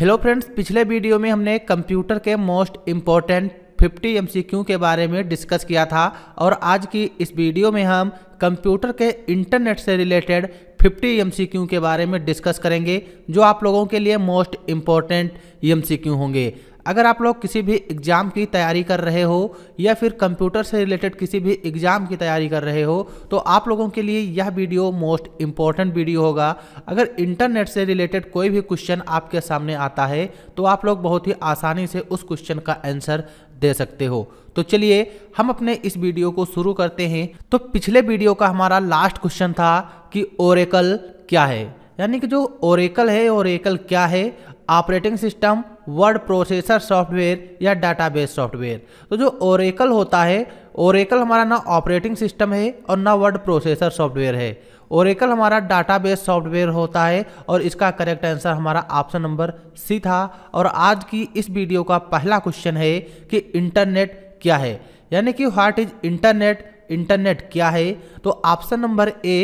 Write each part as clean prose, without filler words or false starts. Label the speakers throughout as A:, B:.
A: Hello friends, पिछले video में हमने कंप्यूटर के मोस्ट इम्पॉर्टेंट 50 MCQ के बारे में डिस्कस किया था और आज की इस वीडियो में हम कंप्यूटर के इंटरनेट से रिलेटेड 50 MCQ के बारे में डिस्कस करेंगे जो आप लोगों के लिए मोस्ट इम्पॉर्टेंट MCQ होंगे। अगर आप लोग किसी भी एग्ज़ाम की तैयारी कर रहे हो या फिर कंप्यूटर से रिलेटेड किसी भी एग्ज़ाम की तैयारी कर रहे हो तो आप लोगों के लिए यह वीडियो मोस्ट इम्पॉर्टेंट वीडियो होगा। अगर इंटरनेट से रिलेटेड कोई भी क्वेश्चन आपके सामने आता है तो आप लोग बहुत ही आसानी से उस क्वेश्चन का आंसर दे सकते हो। तो चलिए हम अपने इस वीडियो को शुरू करते हैं। तो पिछले वीडियो का हमारा लास्ट क्वेश्चन था कि ओरेकल क्या है, यानी कि जो ओरेकल है, ओरेकल क्या है? Operating system, word processor software या डाटाबेस सॉफ्टवेयर। तो जो ओरेकल होता है, ओरेकल हमारा ना ऑपरेटिंग सिस्टम है और ना वर्ड प्रोसेसर सॉफ्टवेयर है। ओरेकल हमारा डाटाबेस सॉफ्टवेयर होता है और इसका करेक्ट आंसर हमारा ऑप्शन नंबर सी था। और आज की इस वीडियो का पहला क्वेश्चन है कि इंटरनेट क्या है, यानी कि व्हाट इज इंटरनेट, इंटरनेट क्या है? तो ऑप्शन नंबर ए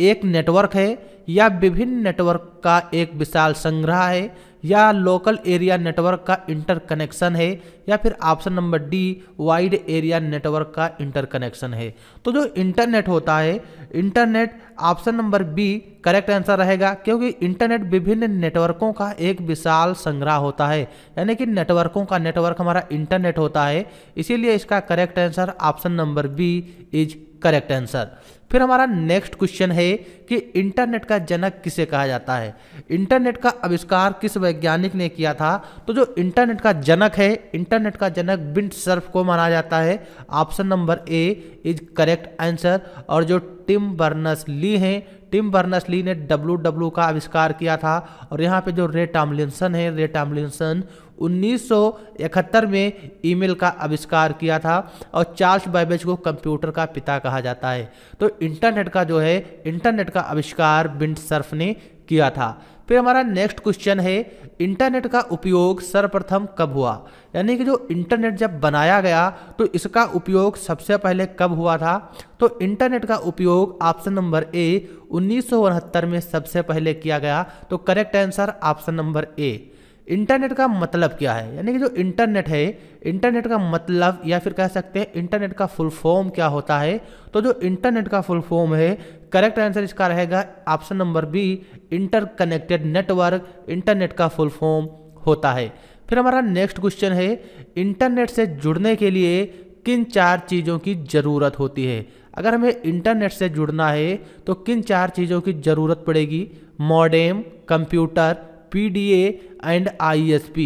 A: एक नेटवर्क है या विभिन्न नेटवर्क का एक विशाल संग्रह है या लोकल एरिया नेटवर्क का इंटरकनेक्शन है या फिर option number D wide area network का इंटरकनेक्शन है। तो जो इंटरनेट होता है, internet option number B correct answer रहेगा, क्योंकि इंटरनेट विभिन्न नेटवर्कों का एक विशाल संग्रह होता है, यानी कि नेटवर्कों का नेटवर्क हमारा इंटरनेट होता है। इसीलिए इसका correct answer option number B is correct answer. फिर हमारा नेक्स्ट क्वेश्चन है कि इंटरनेट का जनक किसे कहा जाता है? इंटरनेट का आविष्कार किस वैज्ञानिक ने किया था? तो जो इंटरनेट का जनक है, इंटरनेट का जनक बिंट सर्फ को माना जाता है। Option number A is correct answer. और जो टिम बर्नर्स-ली हैं, टिम बर्नर्स-ली ने WW का आविष्कार किया था। और यहाँ पे जो रे टॉमलिंसन है, रे टॉमलिंसन 1971 में ईमेल का आविष्कार किया था। और चार्ल्स बैबेज को कंप्यूटर का पिता कहा जाता है। तो इंटरनेट का जो है, इंटरनेट का आविष्कार बिंट सर्फ ने किया था। फिर हमारा नेक्स्ट क्वेश्चन है इंटरनेट का उपयोग सर्वप्रथम कब हुआ, यानी कि जो इंटरनेट जब बनाया गया तो इसका उपयोग सबसे पहले कब हुआ था? तो इंटरनेट का उपयोग ऑप्शन नंबर ए 1969 में सबसे पहले किया गया। तो करेक्ट आंसर ऑप्शन नंबर ए। इंटरनेट का मतलब क्या है, यानी कि जो इंटरनेट है, इंटरनेट का मतलब या फिर कह सकते हैं इंटरनेट का फुल फॉर्म क्या होता है? तो जो इंटरनेट का फुल फॉर्म है, करेक्ट आंसर इसका रहेगा option number B interconnected network, internet का फुल फॉर्म होता है। फिर हमारा नेक्स्ट क्वेश्चन है इंटरनेट से जुड़ने के लिए किन 4 चीज़ों की ज़रूरत होती है? अगर हमें इंटरनेट से जुड़ना है तो किन 4 चीज़ों की ज़रूरत पड़ेगी? Modem, computer, PDA and ISP,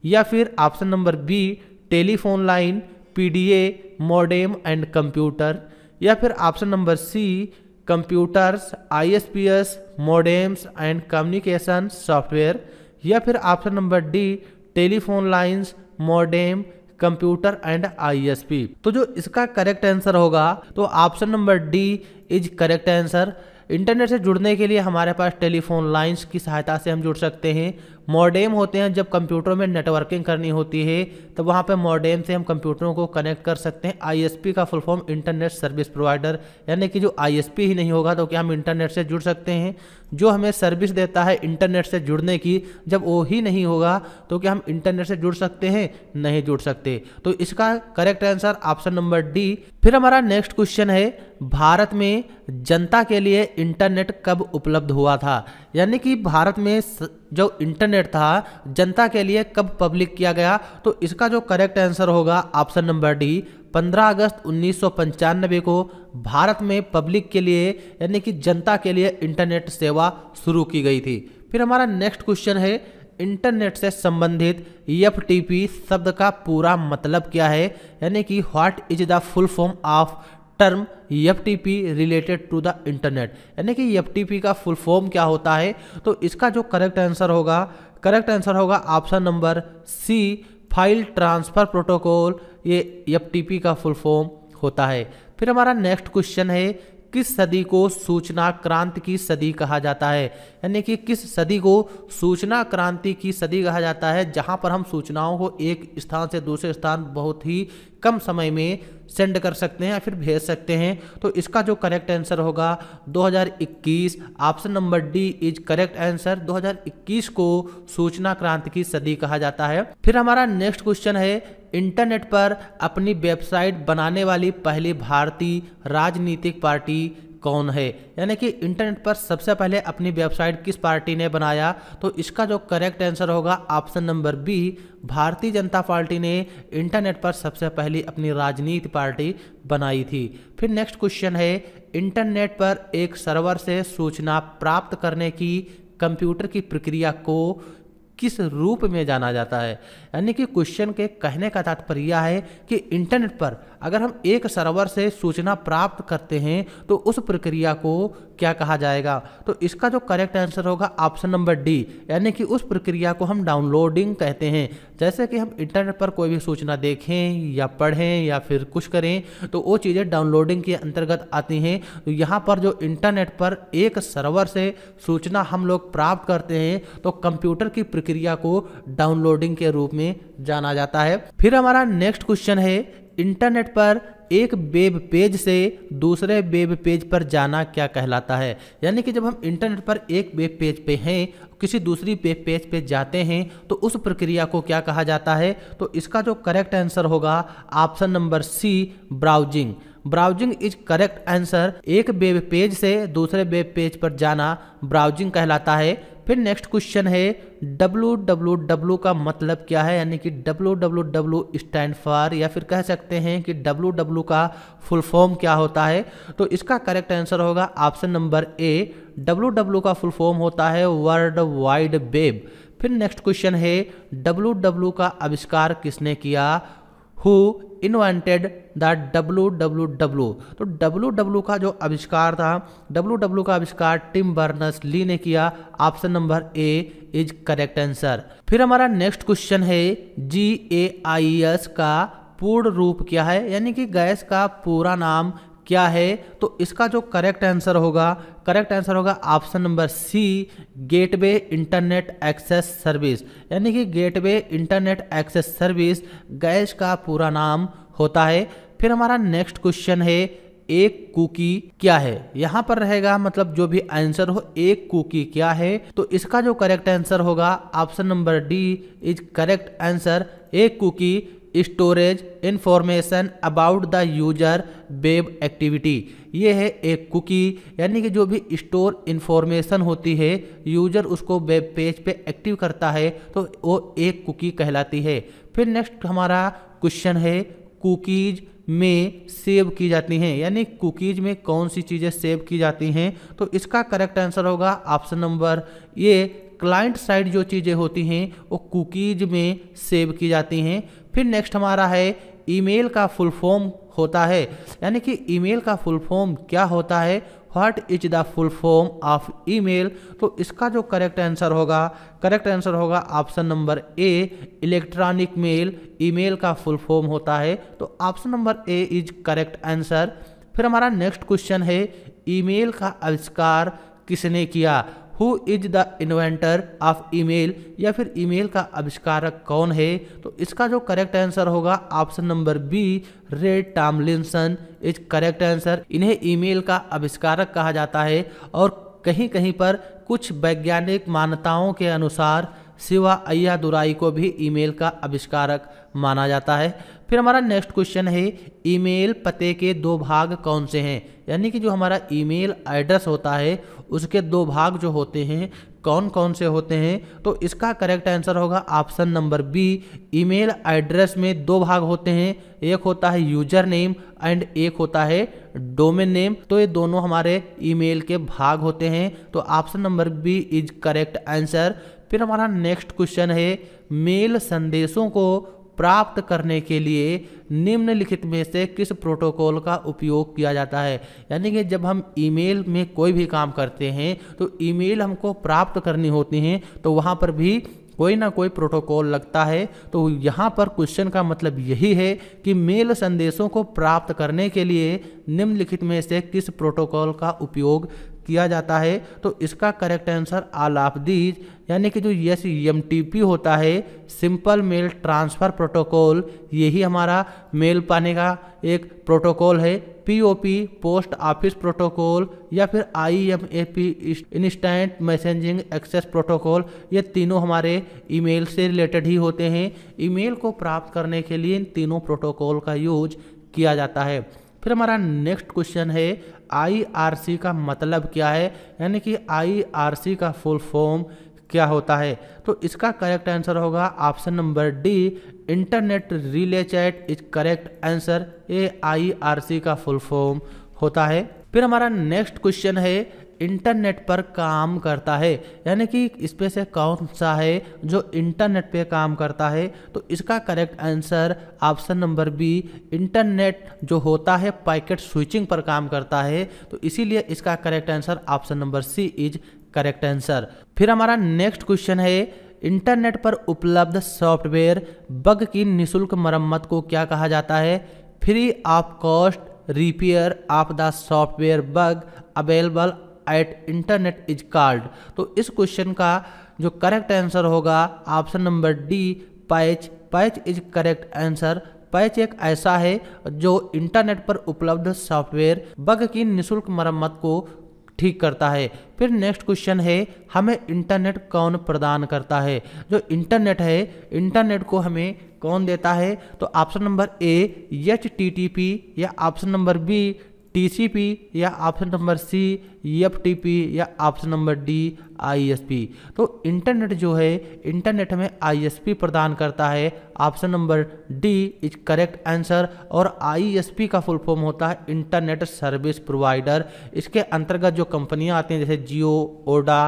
A: या फिर option number B telephone line, PDA, modem and computer, या फिर option number C computers, ISPs, modems and communication software, या फिर option number D telephone lines, modem, computer and ISP। तो जो इसका correct answer होगा तो option number D is correct answer. Internet से जुड़ने के लिए हमारे पास टेलीफोन लाइंस की सहायता से हम जुड़ सकते हैं। मॉडेम होते हैं जब कंप्यूटर में नेटवर्किंग करनी होती है तो वहाँ पे मॉडेम से हम कंप्यूटरों को कनेक्ट कर सकते हैं। ISP का full form internet service provider, यानी कि जो ISP ही नहीं होगा तो क्या हम इंटरनेट से जुड़ सकते हैं? जो हमें सर्विस देता है इंटरनेट से जुड़ने की, जब वो ही नहीं होगा तो क्या हम इंटरनेट से जुड़ सकते हैं? नहीं जुड़ सकते। तो इसका correct answer option number D. फिर हमारा नेक्स्ट क्वेश्चन है भारत में जनता के लिए इंटरनेट कब उपलब्ध हुआ था, यानी कि भारत में जो इंटरनेट था जनता के लिए कब पब्लिक किया गया? तो इसका जो करेक्ट आंसर होगा ऑप्शन नंबर डी 15 अगस्त 1995 को भारत में पब्लिक के लिए, यानी कि जनता के लिए इंटरनेट सेवा शुरू की गई थी। फिर हमारा नेक्स्ट क्वेश्चन है इंटरनेट से संबंधित FTP शब्द का पूरा मतलब क्या है, यानी कि what is the full form of term FTP related to the internet, यानी कि FTP का फुल फॉर्म क्या होता है? तो इसका जो करेक्ट आंसर होगा, करेक्ट आंसर होगा option number C file transfer protocol, ये FTP का फुल फॉर्म होता है। फिर हमारा नेक्स्ट क्वेश्चन है किस सदी को सूचना क्रांति की सदी कहा जाता है, यानी कि किस सदी को सूचना क्रांति की सदी कहा जाता है, जहां पर हम सूचनाओं को एक स्थान से दूसरे स्थान बहुत ही कम समय में सेंड कर सकते हैं या फिर भेज सकते हैं। तो इसका जो करेक्ट आंसर होगा 2021, option number D is correct answer. 2021 को सूचना क्रांति की सदी कहा जाता है। फिर हमारा नेक्स्ट क्वेश्चन है, इंटरनेट पर अपनी वेबसाइट बनाने वाली पहली भारतीय राजनीतिक पार्टी कौन है? यानी कि इंटरनेट पर सबसे पहले अपनी वेबसाइट किस पार्टी ने बनाया? तो इसका जो करेक्ट आंसर होगा option number B, Bharatiya Janata party ने इंटरनेट पर सबसे पहली अपनी राजनीति पार्टी बनाई थी। फिर नेक्स्ट क्वेश्चन है, इंटरनेट पर एक सर्वर से सूचना प्राप्त करने की कंप्यूटर की प्रक्रिया को किस रूप में जाना जाता है? यानी कि क्वेश्चन के कहने का तात्पर्य यह है कि इंटरनेट पर अगर हम एक सर्वर से सूचना प्राप्त करते हैं तो उस प्रक्रिया को क्या कहा जाएगा? तो इसका जो करेक्ट आंसर होगा ऑप्शन नंबर डी, यानी कि उस प्रक्रिया को हम डाउनलोडिंग कहते हैं। जैसे कि हम इंटरनेट पर कोई भी सूचना देखें या पढ़ें या फिर कुछ करें तो वो चीज़ें डाउनलोडिंग के अंतर्गत आती हैं। तो यहाँ पर जो इंटरनेट पर एक सर्वर से सूचना हम लोग प्राप्त करते हैं तो कंप्यूटर की प्रक्रिया को डाउनलोडिंग के रूप में जाना जाता है। फिर हमारा नेक्स्ट क्वेश्चन है, इंटरनेट पर एक वेब पेज से दूसरे वेब पेज पर जाना क्या कहलाता है? यानी कि जब हम इंटरनेट पर एक वेब पेज पे हैं, किसी दूसरी वेब पेज पे जाते हैं तो उस प्रक्रिया को क्या कहा जाता है? तो इसका जो करेक्ट आंसर होगा option number C, browsing. Browsing is correct answer. एक वेब पेज से दूसरे वेब पेज पर जाना ब्राउजिंग कहलाता है। फिर नेक्स्ट क्वेश्चन है, www का मतलब क्या है? यानी कि www स्टैंड फॉर, या फिर कह सकते हैं कि www का फुल फॉर्म क्या होता है? तो इसका करेक्ट आंसर होगा ऑप्शन नंबर ए, www का फुल फॉर्म होता है वर्ल्ड वाइड वेब। फिर नेक्स्ट क्वेश्चन है, www का आविष्कार किसने किया? Who invented the www? तो www का जो आविष्कार था, www का आविष्कार टिम बर्नर्स ली ने किया। Option number A is correct answer. फिर हमारा नेक्स्ट क्वेश्चन है, GAIS का पूर्ण रूप क्या है? यानी कि गैस का पूरा नाम क्या है? तो इसका जो करेक्ट आंसर होगा option number C, gateway internet access service. यानी कि गेटवे इंटरनेट एक्सेस सर्विस गैस का पूरा नाम होता है। फिर हमारा नेक्स्ट क्वेश्चन है, एक कुकी क्या है? यहाँ पर रहेगा मतलब जो भी आंसर हो, एक कुकी क्या है? तो इसका जो करेक्ट आंसर होगा option number D is correct answer. एक cookie storage information about the user web activity. ये है एक कुकी, यानी कि जो भी स्टोर इंफॉर्मेशन होती है, यूजर उसको वेब पेज पे एक्टिव करता है तो वो एक कुकी कहलाती है। फिर नेक्स्ट हमारा क्वेश्चन है, कुकीज में सेव की जाती हैं, यानी कुकीज में कौन सी चीज़ें सेव की जाती हैं? तो इसका करेक्ट आंसर होगा ऑप्शन नंबर ए, क्लाइंट साइड जो चीज़ें होती हैं वो कुकीज में सेव की जाती हैं। फिर नेक्स्ट हमारा है, ईमेल का फुल फॉर्म होता है, यानी कि ईमेल का फुल फॉर्म क्या होता है? What is the full form of email? तो इसका जो करेक्ट आंसर होगा option number A, electronic mail email का फुल फॉर्म होता है। तो option number A is correct answer. फिर हमारा नेक्स्ट क्वेश्चन है, ईमेल का आविष्कार किसने किया? Who is the inventor of email? या फिर ईमेल का आविष्कारक कौन है? तो इसका जो करेक्ट आंसर होगा ऑप्शन नंबर बी, रे टॉमलिंसन इज करेक्ट आंसर। इन्हें ईमेल का आविष्कारक कहा जाता है और कहीं कहीं पर कुछ वैज्ञानिक मान्यताओं के अनुसार शिवा अय्यादुराई को भी ईमेल का आविष्कारक माना जाता है। फिर हमारा नेक्स्ट क्वेश्चन है, ईमेल पते के दो भाग कौन से हैं? यानी कि जो हमारा ईमेल एड्रेस होता है उसके दो भाग जो होते हैं कौन कौन से होते हैं? तो इसका करेक्ट आंसर होगा option number B, email address में दो भाग होते हैं, एक होता है यूजर नेम एंड एक होता है डोमेन नेम। तो ये दोनों हमारे ईमेल के भाग होते हैं। तो option number B is correct answer. फिर हमारा नेक्स्ट क्वेश्चन है, मेल संदेशों को प्राप्त करने के लिए निम्नलिखित में से किस प्रोटोकॉल का उपयोग किया जाता है? यानी कि जब हम ईमेल में कोई भी काम करते हैं तो ईमेल हमको प्राप्त करनी होती हैं तो वहाँ पर भी कोई ना कोई प्रोटोकॉल लगता है। तो यहाँ पर क्वेश्चन का मतलब यही है कि मेल संदेशों को प्राप्त करने के लिए निम्नलिखित में से किस प्रोटोकॉल का उपयोग किया जाता है? तो इसका correct answer all of these यानी कि जो SMTP होता है, सिंपल मेल ट्रांसफ़र प्रोटोकॉल, यही हमारा मेल पाने का एक प्रोटोकॉल है। POP पोस्ट ऑफिस प्रोटोकॉल या फिर IMAP instant messaging access protocol, ये तीनों हमारे ईमेल से रिलेटेड ही होते हैं। ईमेल को प्राप्त करने के लिए इन तीनों प्रोटोकॉल का यूज किया जाता है। फिर हमारा नेक्स्ट क्वेश्चन है IRC का मतलब क्या है, यानी कि IRC का फुल फॉर्म क्या होता है। तो इसका करेक्ट आंसर होगा option number D, internet relay chat is correct answer. ये IRC का फुल फॉर्म होता है। फिर हमारा नेक्स्ट क्वेश्चन है इंटरनेट पर काम करता है, यानी कि इसमें से कौन सा है जो इंटरनेट पे काम करता है। तो इसका correct answer option number B, internet जो होता है पैकेट स्विचिंग पर काम करता है। तो इसीलिए इसका correct answer option number C is correct answer. फिर हमारा नेक्स्ट क्वेश्चन है इंटरनेट पर उपलब्ध सॉफ्टवेयर बग की निःशुल्क मरम्मत को क्या कहा जाता है। Free of cost repair of the software bug available at internet is called. तो इस क्वेश्चन का जो करेक्ट आंसर होगा option number D, patch. Patch is correct answer. Patch एक ऐसा है जो इंटरनेट पर उपलब्ध सॉफ्टवेयर बग की निःशुल्क मरम्मत को ठीक करता है। फिर नेक्स्ट क्वेश्चन है हमें इंटरनेट कौन प्रदान करता है। जो इंटरनेट है, इंटरनेट को हमें कौन देता है। तो ऑप्शन नंबर ए HTTP या ऑप्शन नंबर बी TCP या ऑप्शन नंबर सी FTP या ऑप्शन नंबर डी ISP। तो इंटरनेट जो है, इंटरनेट हमें ISP प्रदान करता है। Option number D is correct answer. और ISP का फुल फॉर्म होता है इंटरनेट सर्विस प्रोवाइडर। इसके अंतर्गत जो कंपनियां आती हैं जैसे जियो, ओडा,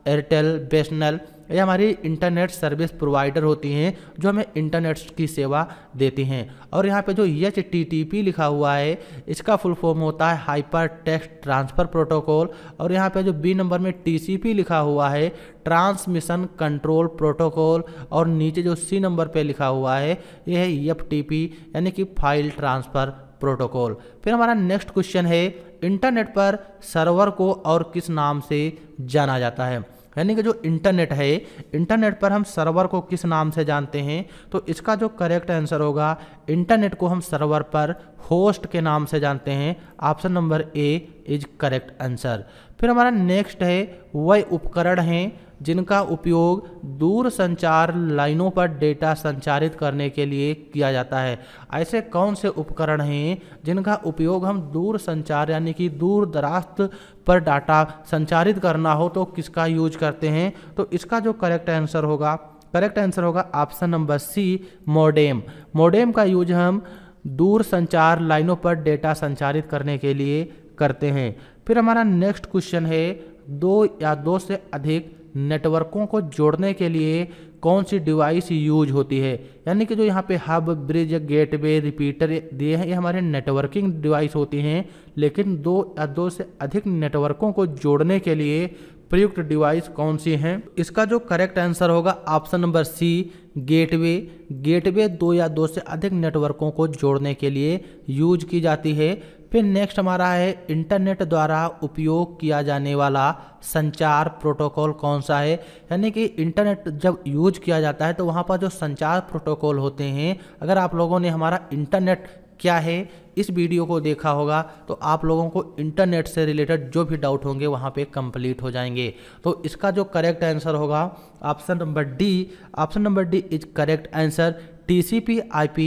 A: एयरटेल, BSNL, ये हमारी इंटरनेट सर्विस प्रोवाइडर होती हैं जो हमें इंटरनेट की सेवा देती हैं। और यहाँ पे जो HTTP लिखा हुआ है, इसका फुल फॉर्म होता है हाइपर टेक्स्ट ट्रांसफ़र प्रोटोकॉल। और यहाँ पे जो बी नंबर में TCP लिखा हुआ है, ट्रांसमिशन कंट्रोल प्रोटोकॉल। और नीचे जो सी नंबर पे लिखा हुआ है, यह है FTP यानी कि फाइल ट्रांसफ़र प्रोटोकॉल। फिर हमारा नेक्स्ट क्वेश्चन है इंटरनेट पर सर्वर को और किस नाम से जाना जाता है। यानी कि जो इंटरनेट है, इंटरनेट पर हम सर्वर को किस नाम से जानते हैं। तो इसका जो करेक्ट आंसर होगा, इंटरनेट को हम सर्वर पर होस्ट के नाम से जानते हैं। Option number A is correct answer. फिर हमारा नेक्स्ट है वह उपकरण हैं जिनका उपयोग दूर संचार लाइनों पर डेटा संचारित करने के लिए किया जाता है। ऐसे कौन से उपकरण हैं जिनका उपयोग हम दूर संचार यानी कि दूर दराज पर डाटा संचारित करना हो तो किसका यूज करते हैं। तो इसका जो करेक्ट आंसर होगा option number C, modem. Modem का यूज हम दूर संचार लाइनों पर डेटा संचारित करने के लिए करते हैं। फिर हमारा नेक्स्ट क्वेश्चन है दो या दो से अधिक नेटवर्कों को जोड़ने के लिए कौन सी डिवाइस यूज होती है। यानी कि जो यहाँ पे हब, ब्रिज, गेटवे, रिपीटर दिए हैं, ये हमारे नेटवर्किंग डिवाइस होती हैं। लेकिन दो या दो से अधिक नेटवर्कों को जोड़ने के लिए प्रयुक्त डिवाइस कौन सी हैं। इसका जो करेक्ट आंसर होगा option number C, gateway. Gateway दो या दो से अधिक नेटवर्कों को जोड़ने के लिए यूज की जाती है। फिर नेक्स्ट हमारा है इंटरनेट द्वारा उपयोग किया जाने वाला संचार प्रोटोकॉल कौन सा है। यानी कि इंटरनेट जब यूज किया जाता है तो वहाँ पर जो संचार प्रोटोकॉल होते हैं, अगर आप लोगों ने हमारा इंटरनेट क्या है इस वीडियो को देखा होगा तो आप लोगों को इंटरनेट से रिलेटेड जो भी डाउट होंगे वहाँ पे कंप्लीट हो जाएंगे। तो इसका जो करेक्ट आंसर होगा option number D. Option number D is correct answer. TCP/IP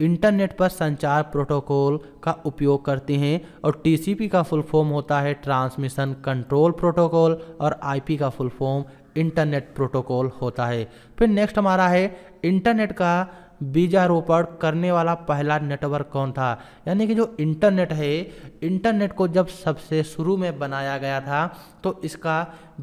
A: internet पर संचार प्रोटोकॉल का उपयोग करते हैं। और TCP का फुल फॉर्म होता है ट्रांसमिशन कंट्रोल प्रोटोकॉल और IP का फुल फॉर्म इंटरनेट प्रोटोकॉल होता है। फिर नेक्स्ट हमारा है इंटरनेट का बीजारोपण करने वाला पहला नेटवर्क कौन था। यानी कि जो इंटरनेट है, इंटरनेट को जब सबसे शुरू में बनाया गया था तो इसका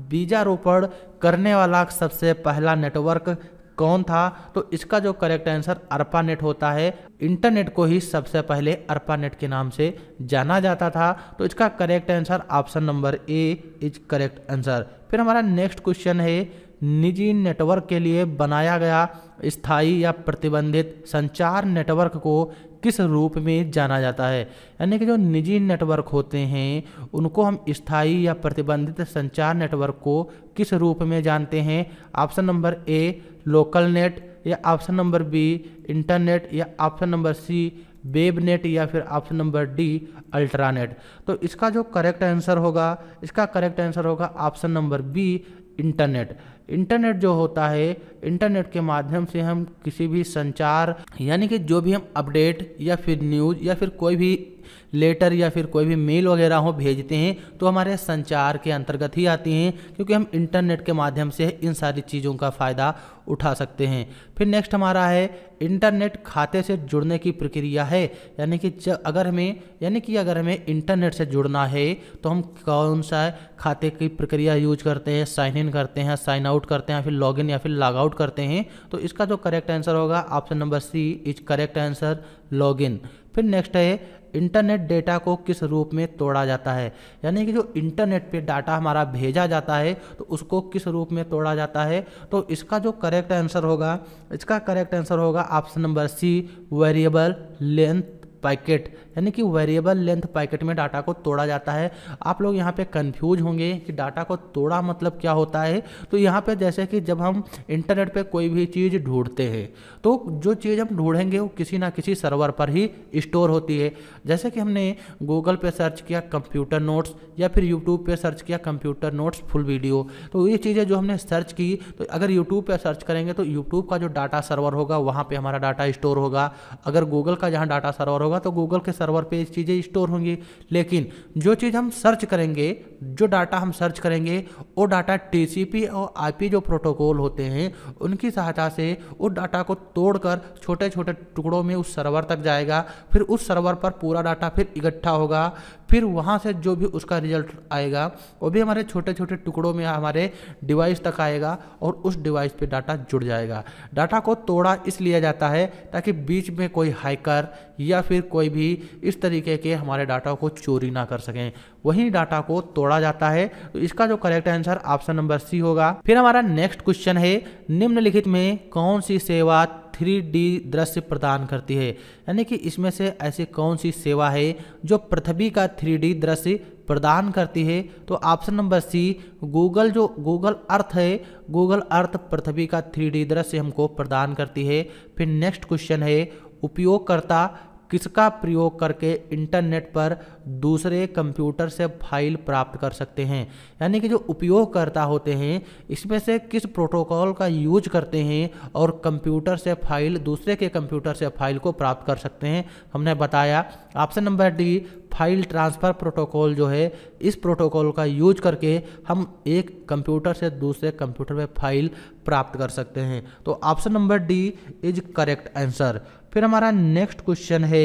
A: बीजारोपण करने वाला सबसे पहला नेटवर्क कौन था। तो इसका जो करेक्ट आंसर ARPANET होता है। इंटरनेट को ही सबसे पहले ARPANET के नाम से जाना जाता था। तो इसका correct answer option number A is correct answer. फिर हमारा नेक्स्ट क्वेश्चन है निजी नेटवर्क के लिए बनाया गया स्थायी या प्रतिबंधित संचार नेटवर्क को किस रूप में जाना जाता है? यानी कि जो निजी नेटवर्क होते हैं उनको हम स्थायी या प्रतिबंधित संचार नेटवर्क को किस रूप में जानते हैं? Option number A local net, या ऑप्शन नंबर बी इंटरनेट, या option number C web net, या फिर ऑप्शन नंबर डी अल्ट्रानेट। तो इसका जो करेक्ट आंसर होगा, इसका करेक्ट आंसर होगा option number B internet. Internet जो होता है, इंटरनेट के माध्यम से हम किसी भी संचार यानी कि जो भी हम अपडेट या फिर न्यूज़ या फिर कोई भी लेटर या फिर कोई भी मेल वगैरह हो भेजते हैं तो हमारे संचार के अंतर्गत ही आती हैं, क्योंकि हम इंटरनेट के माध्यम से इन सारी चीज़ों का फ़ायदा उठा सकते हैं। फिर नेक्स्ट हमारा है इंटरनेट खाते से जुड़ने की प्रक्रिया है, यानी कि अगर हमें इंटरनेट से जुड़ना है तो हम कौन सा खाते की प्रक्रिया यूज करते हैं? साइन इन करते हैं, साइन आउट करते हैं, फिर लॉगिन या फिर लॉग आउट करते हैं। तो इसका जो करेक्ट आंसर होगा option number C is correct answer login. फिर नेक्स्ट है इंटरनेट डेटा को किस रूप में तोड़ा जाता है? यानी कि जो इंटरनेट पे डाटा हमारा भेजा जाता है तो उसको किस रूप में तोड़ा जाता है? तो इसका जो करेक्ट आंसर होगा, इसका करेक्ट आंसर होगा option number C variable length packet, यानी कि वेरिएबल लेंथ पैकेट में डाटा को तोड़ा जाता है। आप लोग यहाँ पे कंफ्यूज होंगे कि डाटा को तोड़ा मतलब क्या होता है। तो यहाँ पे जैसे कि जब हम इंटरनेट पे कोई भी चीज़ ढूंढते हैं तो जो चीज़ हम ढूंढेंगे वो किसी ना किसी सर्वर पर ही स्टोर होती है। जैसे कि हमने गूगल पे सर्च किया कंप्यूटर नोट्स, या फिर यूट्यूब पे सर्च किया कंप्यूटर नोट्स फुल वीडियो, तो ये चीज़ें जो हमने सर्च की, तो अगर यूट्यूब पे सर्च करेंगे तो यूट्यूब का जो डाटा सर्वर होगा वहाँ पे हमारा डाटा स्टोर होगा। अगर गूगल का जहाँ डाटा सर्वर होगा तो गूगल के सर्वर पे चीज़ें स्टोर होंगी। लेकिन जो चीज़ हम सर्च करेंगे, जो डाटा हम सर्च करेंगे, वो डाटा टीसीपी और आईपी जो प्रोटोकॉल होते हैं उनकी सहायता से उस डाटा को तोड़कर छोटे छोटे टुकड़ों में उस सर्वर तक जाएगा। फिर उस सर्वर पर पूरा डाटा फिर इकट्ठा होगा, फिर वहाँ से जो भी उसका रिजल्ट आएगा वो भी हमारे छोटे छोटे टुकड़ों में हमारे डिवाइस तक आएगा और उस डिवाइस पे डाटा जुड़ जाएगा। डाटा को तोड़ा इसलिए जाता है ताकि बीच में कोई हैकर या फिर कोई भी इस तरीके के हमारे डाटा को चोरी ना कर सकें, वही डाटा को तोड़ा जाता है। तो इसका जो correct answer option number C होगा। फिर हमारा नेक्स्ट क्वेश्चन है निम्नलिखित में कौन सी सेवा 3D दृश्य प्रदान करती है? यानी कि इसमें से ऐसी कौन सी सेवा है जो पृथ्वी का 3D दृश्य प्रदान करती है? तो option number C Google earth है। गूगल अर्थ पृथ्वी का 3D दृश्य हमको प्रदान करती है। फिर नेक्स्ट क्वेश्चन है उपयोगकर्ता किसका प्रयोग करके इंटरनेट पर दूसरे कंप्यूटर से फाइल प्राप्त कर सकते हैं? यानी कि जो उपयोगकर्ता होते हैं इसमें से किस प्रोटोकॉल का यूज करते हैं और कंप्यूटर से फाइल दूसरे के कंप्यूटर से फाइल को प्राप्त कर सकते हैं? हमने बताया option number D file transfer protocol जो है, इस प्रोटोकॉल का यूज करके हम एक कंप्यूटर से दूसरे कंप्यूटर में फाइल प्राप्त कर सकते हैं। तो option number D is correct answer. फिर हमारा नेक्स्ट क्वेश्चन है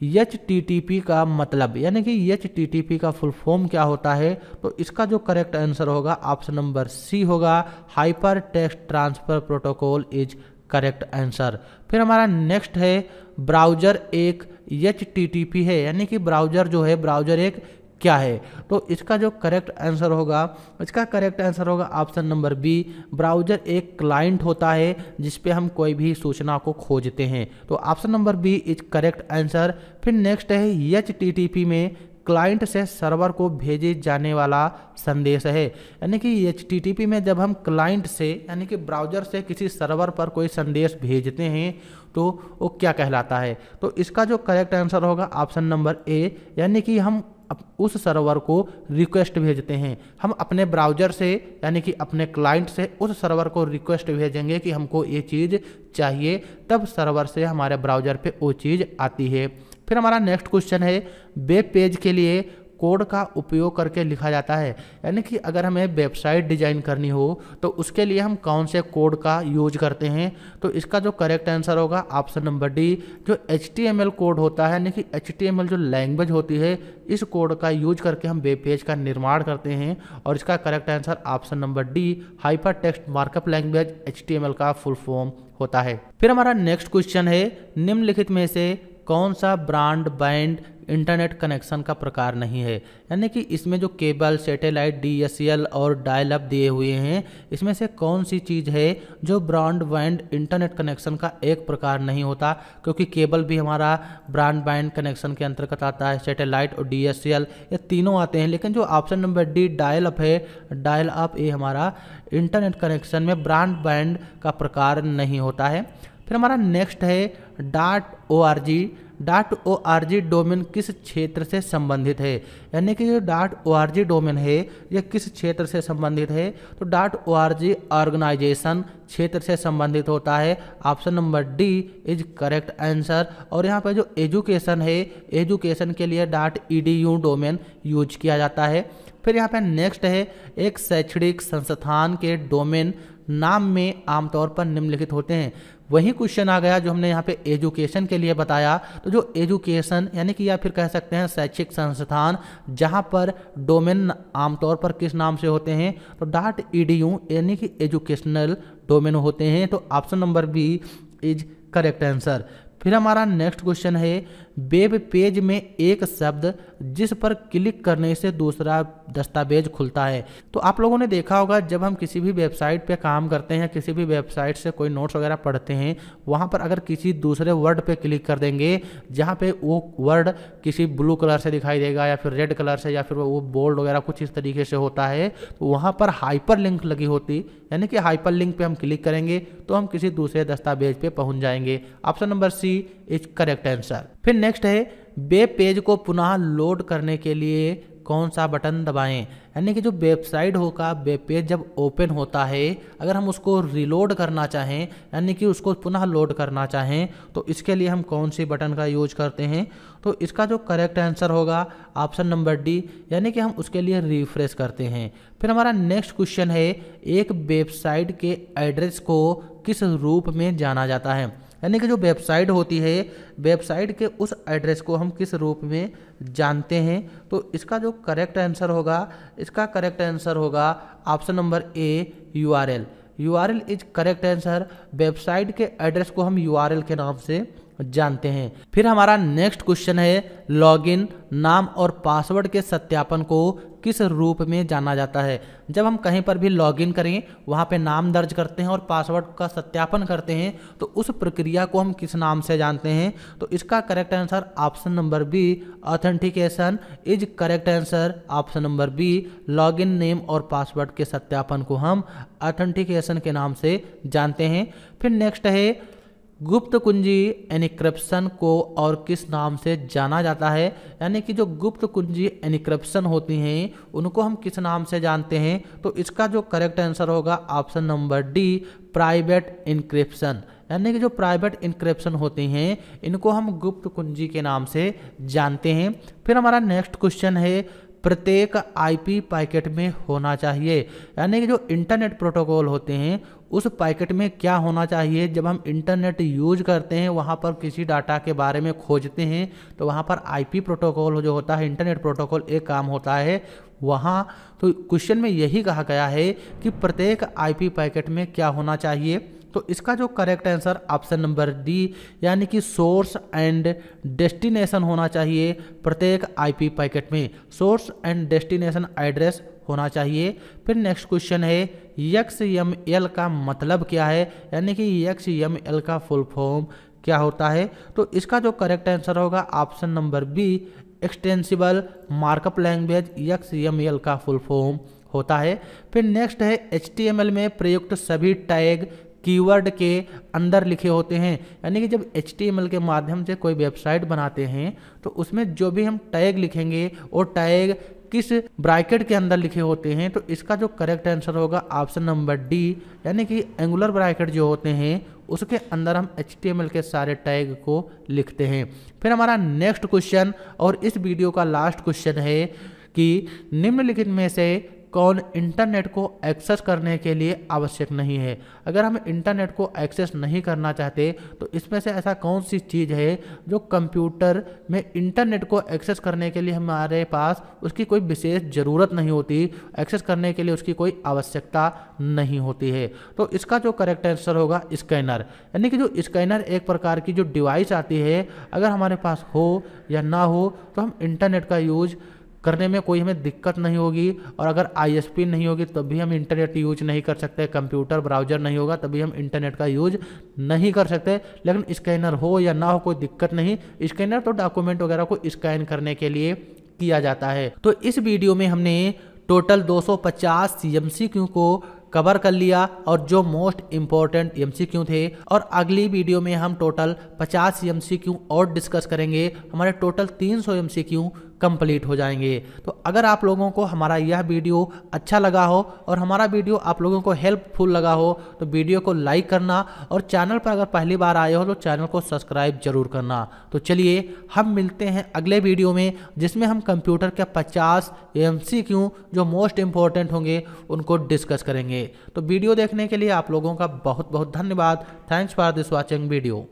A: HTTP का मतलब, यानी कि HTTP का फुल फॉर्म क्या होता है? तो इसका जो करेक्ट आंसर होगा ऑप्शन नंबर सी होगा hyper text transfer protocol is correct answer. फिर हमारा नेक्स्ट है ब्राउज़र एक HTTP है, यानी कि ब्राउज़र जो है ब्राउज़र एक क्या है? तो इसका जो करेक्ट आंसर होगा, इसका करेक्ट आंसर होगा ऑप्शन नंबर बी ब्राउज़र एक क्लाइंट होता है जिस पे हम कोई भी सूचना को खोजते हैं। तो option number B is correct answer. फिर नेक्स्ट है HTTP में क्लाइंट से सर्वर को भेजे जाने वाला संदेश है, यानी कि HTTP में जब हम क्लाइंट से यानी कि ब्राउज़र से किसी सर्वर पर कोई संदेश भेजते हैं तो वो क्या कहलाता है? तो इसका जो करेक्ट आंसर होगा ऑप्शन नंबर ए, यानी कि हम उस सर्वर को रिक्वेस्ट भेजते हैं। हम अपने ब्राउज़र से यानी कि अपने क्लाइंट से उस सर्वर को रिक्वेस्ट भेजेंगे कि हमको ये चीज़ चाहिए, तब सर्वर से हमारे ब्राउज़र पे वो चीज़ आती है। फिर हमारा नेक्स्ट क्वेश्चन है वेब पेज के लिए कोड का उपयोग करके लिखा जाता है, यानी कि अगर हमें वेबसाइट डिजाइन करनी हो तो उसके लिए हम कौन से कोड का यूज करते हैं? तो इसका जो करेक्ट आंसर होगा ऑप्शन नंबर डी जो HTML कोड होता है, यानी कि HTML जो लैंग्वेज होती है, इस कोड का यूज करके हम वेब पेज का निर्माण करते हैं। और इसका correct answer option number D hyper text markup language HTML का फुल फॉर्म होता है। फिर हमारा नेक्स्ट क्वेश्चन है निम्नलिखित में से कौन सा ब्रॉडबैंड इंटरनेट कनेक्शन का प्रकार नहीं है। यानी कि इसमें जो केबल, सैटेलाइट, DSL और डायल अप दिए हुए हैं, इसमें से कौन सी चीज़ है जो ब्रॉडबैंड इंटरनेट कनेक्शन का एक प्रकार नहीं होता, क्योंकि केबल भी हमारा ब्रॉडबैंड कनेक्शन के अंतर्गत आता है, सैटेलाइट और DSL ये तीनों आते हैं। लेकिन जो option number D dial up है, डायल अप ये हमारा इंटरनेट कनेक्शन में ब्रॉडबैंड का प्रकार नहीं होता है। फिर हमारा नेक्स्ट है .org। .org डोमेन किस क्षेत्र से संबंधित है। यानी कि जो .org डोमेन है यह किस क्षेत्र से संबंधित है, तो .org ऑर्गेनाइजेशन क्षेत्र से संबंधित होता है। Option number D is correct answer. और यहाँ पर जो एजुकेशन है, एजुकेशन के लिए .edu डोमेन यूज किया जाता है। फिर यहाँ पे नेक्स्ट है एक शैक्षणिक संस्थान के डोमेन नाम में आमतौर पर निम्नलिखित होते हैं। वही क्वेश्चन आ गया जो हमने यहाँ पे एजुकेशन के लिए बताया। तो जो एजुकेशन यानी कि या फिर कह सकते हैं शैक्षिक संस्थान, जहाँ पर डोमेन आमतौर पर किस नाम से होते हैं, तो .edu यानी कि एजुकेशनल डोमेन होते हैं। तो option number B is correct answer. फिर हमारा नेक्स्ट क्वेश्चन है वेब पेज में एक शब्द जिस पर क्लिक करने से दूसरा दस्तावेज खुलता है। तो आप लोगों ने देखा होगा जब हम किसी भी वेबसाइट पे काम करते हैं, किसी भी वेबसाइट से कोई नोट्स वगैरह पढ़ते हैं, वहाँ पर अगर किसी दूसरे वर्ड पे क्लिक कर देंगे जहाँ पे वो वर्ड किसी ब्लू कलर से दिखाई देगा या फिर रेड कलर से या फिर वो बोल्ड वगैरह कुछ इस तरीके से होता है, तो वहाँ पर हाइपर लिंक लगी होती, यानी कि हाइपर लिंक पे हम क्लिक करेंगे तो हम किसी दूसरे दस्तावेज पे पहुँच जाएंगे। Option number C is correct answer. फिर नेक्स्ट है वेब पेज को पुनः लोड करने के लिए कौन सा बटन दबाएं। यानी कि जो वेबसाइट होगा, वेब पेज जब ओपन होता है, अगर हम उसको रिलोड करना चाहें यानी कि उसको पुनः लोड करना चाहें, तो इसके लिए हम कौन सी बटन का यूज करते हैं, तो इसका जो करेक्ट आंसर होगा ऑप्शन नंबर डी, यानी कि हम उसके लिए रिफ्रेश करते हैं। फिर हमारा नेक्स्ट क्वेश्चन है एक वेबसाइट के एड्रेस को किस रूप में जाना जाता है। यानी कि जो वेबसाइट होती है, वेबसाइट के उस एड्रेस को हम किस रूप में जानते हैं, तो इसका जो करेक्ट आंसर होगा, इसका करेक्ट आंसर होगा option number A URL। URL is correct answer. Website के एड्रेस को हम URL के नाम से जानते हैं। फिर हमारा नेक्स्ट क्वेश्चन है लॉगिन नाम और पासवर्ड के सत्यापन को किस रूप में जाना जाता है। जब हम कहीं पर भी लॉगिन करें, वहाँ पे नाम दर्ज करते हैं और पासवर्ड का सत्यापन करते हैं, तो उस प्रक्रिया को हम किस नाम से जानते हैं, तो इसका correct answer option number B authentication is correct answer. Option number B login name और पासवर्ड के सत्यापन को हम ऑथेंटिकेशन के नाम से जानते हैं। फिर नेक्स्ट है गुप्त कुंजी एन्क्रिप्शन को और किस नाम से जाना जाता है। यानी कि जो गुप्त कुंजी एन्क्रिप्शन होती हैं उनको हम किस नाम से जानते हैं, तो इसका जो करेक्ट आंसर होगा option number D private encryption. यानी कि जो प्राइवेट एन्क्रिप्शन होती हैं इनको हम गुप्त कुंजी के नाम से जानते हैं। फिर हमारा नेक्स्ट क्वेश्चन है प्रत्येक IP पैकेट में होना चाहिए। यानी कि जो इंटरनेट प्रोटोकॉल होते हैं उस पैकेट में क्या होना चाहिए। जब हम इंटरनेट यूज करते हैं, वहाँ पर किसी डाटा के बारे में खोजते हैं, तो वहाँ पर IP प्रोटोकॉल जो होता है, इंटरनेट प्रोटोकॉल एक काम होता है वहाँ। तो क्वेश्चन में यही कहा गया है कि प्रत्येक IP पैकेट में क्या होना चाहिए, तो इसका जो correct answer option number D यानी कि सोर्स एंड डेस्टिनेशन होना चाहिए। प्रत्येक IP पैकेट में सोर्स एंड डेस्टिनेशन एड्रेस होना चाहिए। फिर नेक्स्ट क्वेश्चन है XML का मतलब क्या है। यानी कि XML का फुल फॉर्म क्या होता है, तो इसका जो करेक्ट आंसर होगा option number B extensible markup language XML का फुल फॉर्म होता है। फिर नेक्स्ट है HTML में प्रयुक्त सभी टैग कीवर्ड के अंदर लिखे होते हैं। यानी कि जब HTML के माध्यम से कोई वेबसाइट बनाते हैं तो उसमें जो भी हम टैग लिखेंगे वो टैग किस ब्रैकेट के अंदर लिखे होते हैं, तो इसका जो करेक्ट आंसर होगा ऑप्शन नंबर डी यानी कि एंगुलर ब्रैकेट जो होते हैं उसके अंदर हम HTML के सारे टैग को लिखते हैं। फिर हमारा नेक्स्ट क्वेश्चन और इस वीडियो का लास्ट क्वेश्चन है कि निम्नलिखित में से कौन इंटरनेट को एक्सेस करने के लिए आवश्यक नहीं है। अगर हम इंटरनेट को एक्सेस नहीं करना चाहते तो इसमें से ऐसा कौन सी चीज़ है जो कंप्यूटर में इंटरनेट को एक्सेस करने के लिए हमारे पास उसकी कोई विशेष ज़रूरत नहीं होती, एक्सेस करने के लिए उसकी कोई आवश्यकता नहीं होती है। तो इसका जो करेक्ट आंसर होगा स्कैनर, यानी कि जो स्कैनर एक प्रकार की जो डिवाइस आती है, अगर हमारे पास हो या ना हो तो हम इंटरनेट का यूज करने में कोई हमें दिक्कत नहीं होगी। और अगर आईएसपी नहीं होगी तब भी हम इंटरनेट यूज नहीं कर सकते, कंप्यूटर ब्राउजर नहीं होगा तभी हम इंटरनेट का यूज नहीं कर सकते। लेकिन स्कैनर हो या ना हो कोई दिक्कत नहीं, स्कैनर तो डॉक्यूमेंट वगैरह को स्कैन करने के लिए किया जाता है। तो इस वीडियो में हमने टोटल 250 एमसीक्यू को कवर कर लिया और जो मोस्ट इम्पॉर्टेंट एमसीक्यू थे, और अगली वीडियो में हम टोटल 50 एमसीक्यू और डिस्कस करेंगे। हमारे टोटल 300 एमसीक्यू कंप्लीट हो जाएंगे। तो अगर आप लोगों को हमारा यह वीडियो अच्छा लगा हो और हमारा वीडियो आप लोगों को हेल्पफुल लगा हो तो वीडियो को लाइक करना, और चैनल पर अगर पहली बार आए हो तो चैनल को सब्सक्राइब जरूर करना। तो चलिए हम मिलते हैं अगले वीडियो में, जिसमें हम कंप्यूटर के 50 एमसीक्यू जो मोस्ट इम्पॉर्टेंट होंगे उनको डिस्कस करेंगे। तो वीडियो देखने के लिए आप लोगों का बहुत बहुत धन्यवाद। Thanks for this watching video.